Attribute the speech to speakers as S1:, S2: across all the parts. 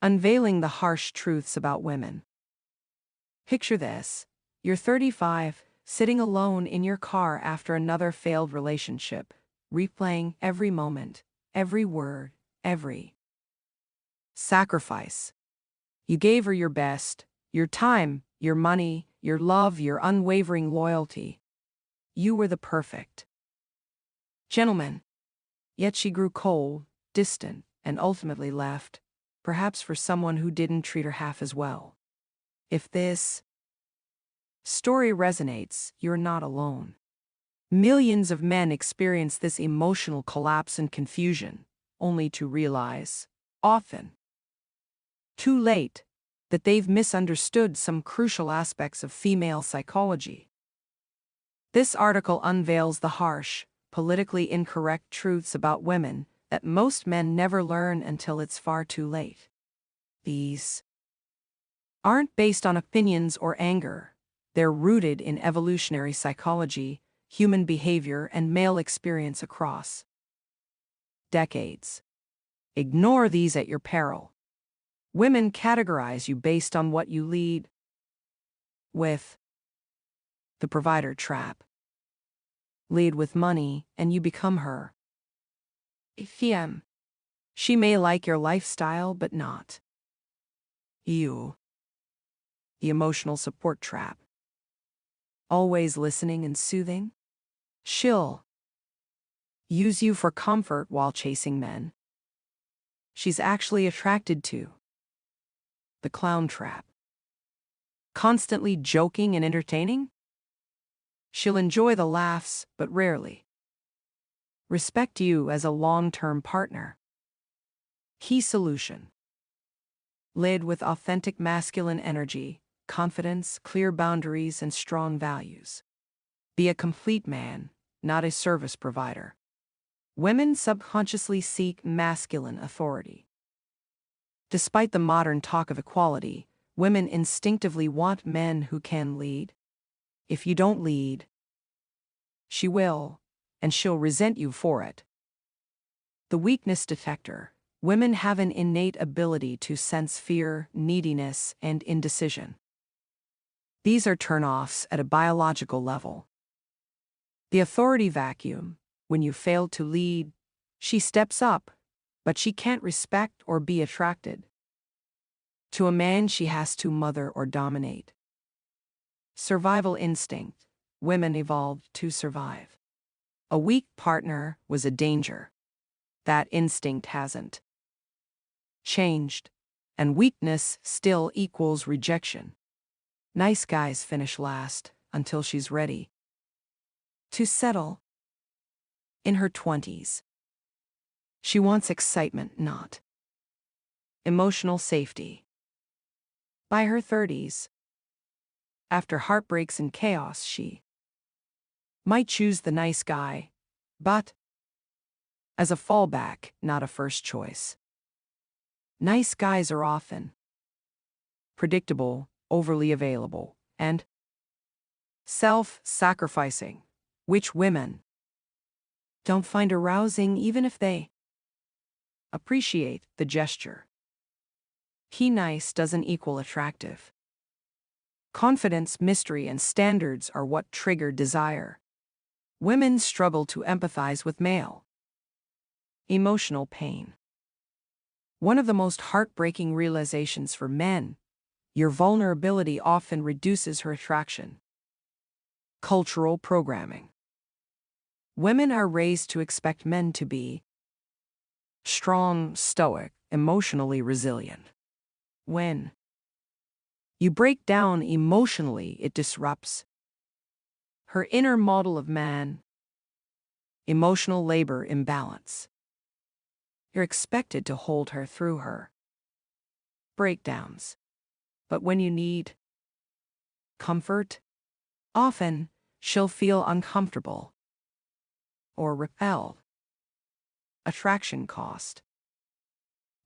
S1: Unveiling the harsh truths about women. Picture this. You're 35, sitting alone in your car after another failed relationship, replaying every moment, every word, every sacrifice. You gave her your best, your time, your money, your love, your unwavering loyalty. You were the perfect gentleman. Yet she grew cold, distant, and ultimately left, perhaps for someone who didn't treat her half as well. If this story resonates, you're not alone. Millions of men experience this emotional collapse and confusion, only to realize, often too late, that they've misunderstood some crucial aspects of female psychology. This article unveils the harsh, politically incorrect truths about women that most men never learn until it's far too late. These aren't based on opinions or anger. They're rooted in evolutionary psychology, human behavior, and male experience across decades. Ignore these at your peril. Women categorize you based on what you lead with. The provider trap. Lead with money, and you become her. FM. She may like your lifestyle, but not you. The emotional support trap. Always listening and soothing. She'll use you for comfort while chasing men she's actually attracted to. The clown trap. Constantly joking and entertaining? She'll enjoy the laughs, but rarely respect you as a long-term partner. Key solution. Lead with authentic masculine energy, confidence, clear boundaries, and strong values. Be a complete man, not a service provider. Women subconsciously seek masculine authority. Despite the modern talk of equality, women instinctively want men who can lead. If you don't lead, she will, and she'll resent you for it. The weakness detector. Women have an innate ability to sense fear, neediness, and indecision. These are turn-offs at a biological level. The authority vacuum. When you fail to lead, she steps up, but she can't respect or be attracted to a man she has to mother or dominate. Survival instinct. Women evolved to survive. A weak partner was a danger. That instinct hasn't changed, and weakness still equals rejection. Nice guys finish last until she's ready to settle. In her 20s, she wants excitement, not emotional safety. By her 30s, after heartbreaks and chaos, she might choose the nice guy, but as a fallback, not a first choice. Nice guys are often predictable, overly available, and self-sacrificing, which women don't find arousing even if they appreciate the gesture. He nice doesn't equal attractive. Confidence, mystery, and standards are what trigger desire. Women struggle to empathize with male emotional pain. One of the most heartbreaking realizations for men, your vulnerability often reduces her attraction. Cultural programming. Women are raised to expect men to be strong, stoic, emotionally resilient. When you break down emotionally, it disrupts her inner model of man. Emotional labor imbalance. You're expected to hold her through her breakdowns. But when you need comfort, often she'll feel uncomfortable or repelled. Attraction cost.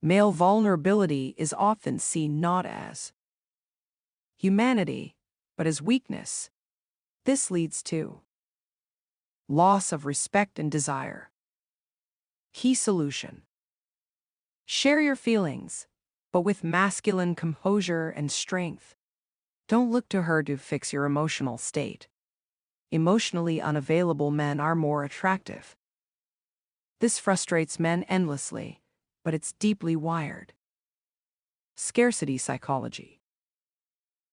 S1: Male vulnerability is often seen not as humanity, but as weakness. This leads to loss of respect and desire. Key solution. Share your feelings. but with masculine composure and strength. Don't look to her to fix your emotional state. Emotionally unavailable men are more attractive. This frustrates men endlessly, but it's deeply wired. Scarcity psychology.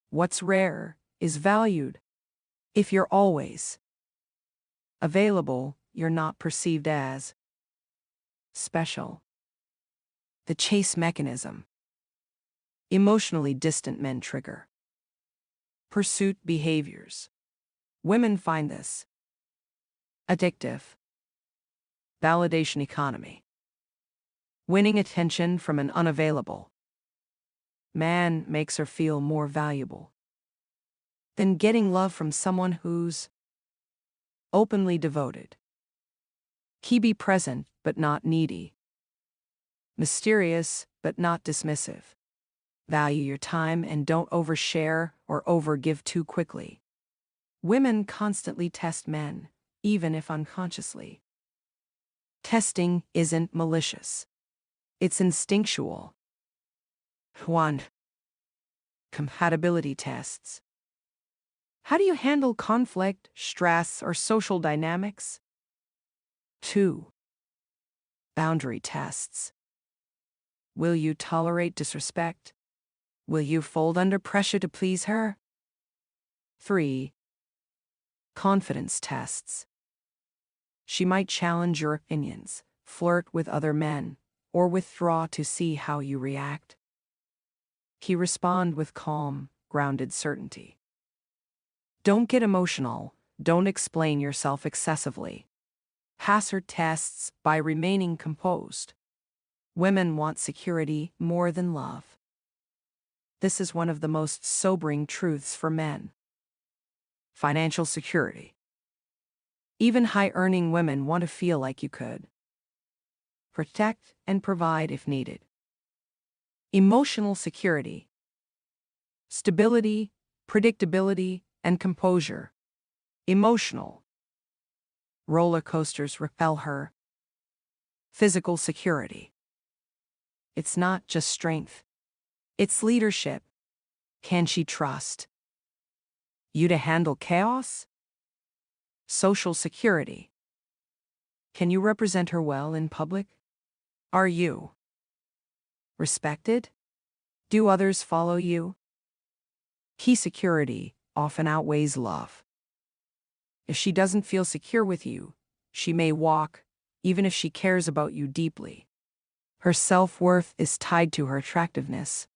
S1: What's rare is valued. If you're always available, you're not perceived as special. The chase mechanism. Emotionally distant men trigger pursuit behaviors. Women find this addictive. Validation economy. Winning attention from an unavailable man makes her feel more valuable than getting love from someone who's openly devoted. Be present but not needy. Mysterious but not dismissive. Value your time and don't overshare or overgive too quickly. Women constantly test men, even if unconsciously. Testing isn't malicious. It's instinctual. 1. Compatibility tests. How do you handle conflict, stress, or social dynamics? 2. Boundary tests. Will you tolerate disrespect? Will you fold under pressure to please her? 3. Confidence tests. She might challenge your opinions, flirt with other men, or withdraw to see how you react. Respond with calm, grounded certainty. Don't get emotional, don't explain yourself excessively. Pass her tests by remaining composed. Women want security more than love. This is one of the most sobering truths for men. Financial security. Even high-earning women want to feel like you could protect and provide if needed. Emotional security. Stability, predictability, and composure. Emotional roller coasters repel her. Physical security. It's not just strength. It's leadership. Can she trust you to handle chaos? Social security. Can you represent her well in public? Are you respected? Do others follow you? Security often outweighs love. If she doesn't feel secure with you, she may walk, even if she cares about you deeply. Her self-worth is tied to her attractiveness.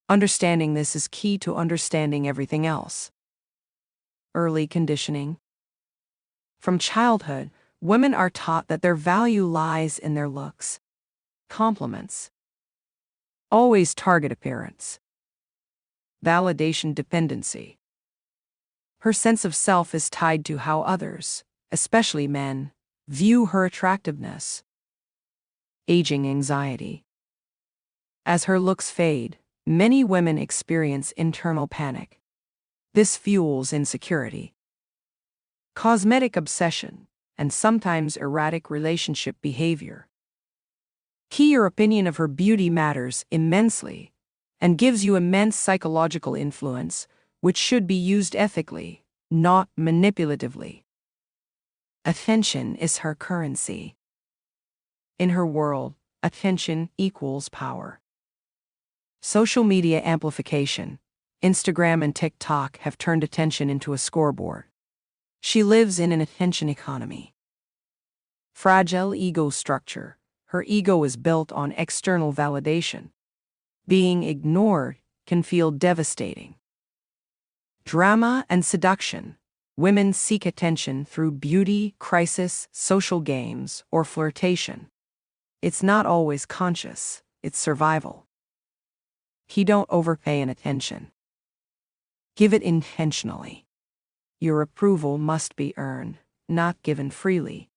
S1: Understanding this is key to understanding everything else. Early conditioning. From childhood, women are taught that their value lies in their looks. Compliments. Always target appearance. Validation dependency. Her sense of self is tied to how others, especially men, view her attractiveness. Aging anxiety. As her looks fade, many women experience internal panic. This fuels insecurity, cosmetic obsession, and sometimes erratic relationship behavior. Your opinion of her beauty matters immensely and gives you immense psychological influence, which should be used ethically, not manipulatively. Attention is her currency. In her world, attention equals power. Social media amplification. Instagram and TikTok have turned attention into a scoreboard. She lives in an attention economy. Fragile ego structure. Her ego is built on external validation. Being ignored can feel devastating. Drama and seduction. Women seek attention through beauty, crisis, social games, or flirtation. It's not always conscious, it's survival. Don't overpay in attention. Give it intentionally. Your approval must be earned, not given freely.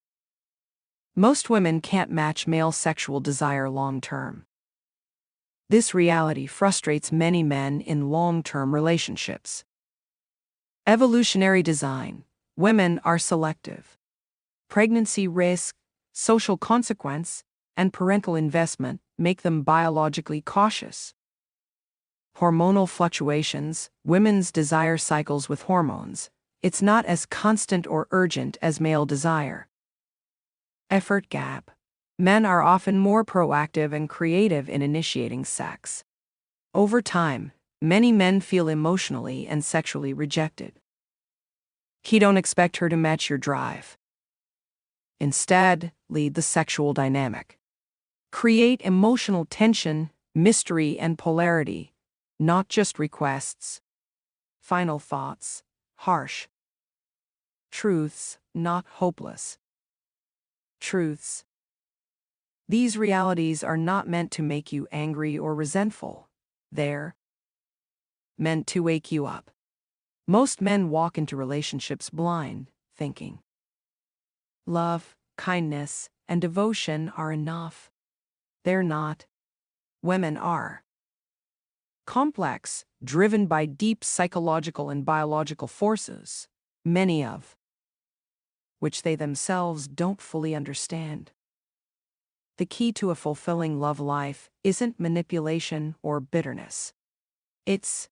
S1: Most women can't match male sexual desire long-term. This reality frustrates many men in long-term relationships. Evolutionary design. Women are selective. Pregnancy risk, social consequence, and parental investment make them biologically cautious. Hormonal fluctuations, women's desire cycles with hormones. It's not as constant or urgent as male desire. Effort gap. Men are often more proactive and creative in initiating sex. Over time, many men feel emotionally and sexually rejected. Don't expect her to match your drive. Instead, lead the sexual dynamic. Create emotional tension, mystery, and polarity, not just requests. Final thoughts. Harsh. Truths, not hopeless. Truths. These realities are not meant to make you angry or resentful. They're meant to wake you up. Most men walk into relationships blind, thinking love, kindness, and devotion are enough. They're not. Women are complex, driven by deep psychological and biological forces, many of which they themselves don't fully understand. The key to a fulfilling love life isn't manipulation or bitterness. It's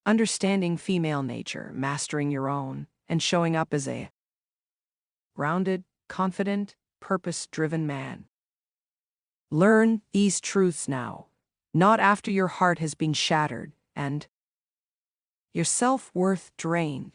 S1: understanding female nature, mastering your own, and showing up as a grounded, confident, purpose-driven man. Learn these truths now, not after your heart has been shattered and your self-worth drained.